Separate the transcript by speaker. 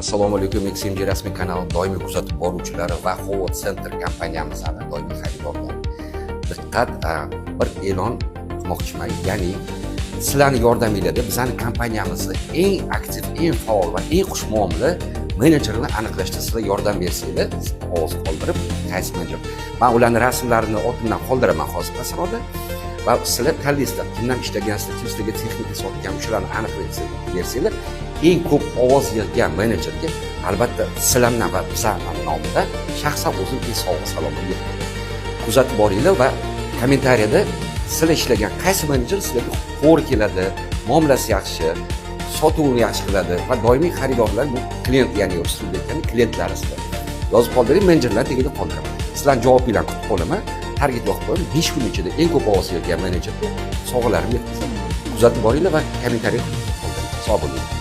Speaker 1: Assalomu alaykum, XMG rasmiy kanali doimiy kuzatib boruvchilari va Howard Center kompaniyamiz doimiy xaridorlar. Diqqat, bir e'lon qilmoqchiman. Ya'ni sizlarning yordamingizda bizning kompaniyamizni eng aktiv, eng faol va eng xushmuomala menejerni aniqlashda sizlar yordam bersanglar, ovoz qoldirib, qaysi menejer. Men ularning rasmlarini ortimdan qoldiraman hozir masalada. Va sizlar tanlaysizlar, kimdan ishlagansizlar, kim sizlarga texnika sotgan, shularni aniqlab bersanglar, eng ko'p ovoz yig'gan menejerga albatta sizlardan va bizlarning nomidan shaxsan o'zim sovg'a salomini beraman. Kuzatib boringlar va kommentariyada sizlar ishlagan qaysi menejer sizlarga to'g'ri keladi, muomalasi yaxshi, sotuvini yaxshi qiladi va doimiy xaridorlar bu klient, ya'ni o'zbekistonlik klientlaringizlar. Yozib qoldiring, menejerlar tagida qoldiraman. Sizlarning javobinglarni kutib qolaman. Target yo'q qo'yib, 5 kun ichida eng ko'p ovoz yig'gan menejerga sovg'alarimni yetkazaman. Kuzatib boringlar va kommentariy qoldiring. Sog' bo'ling.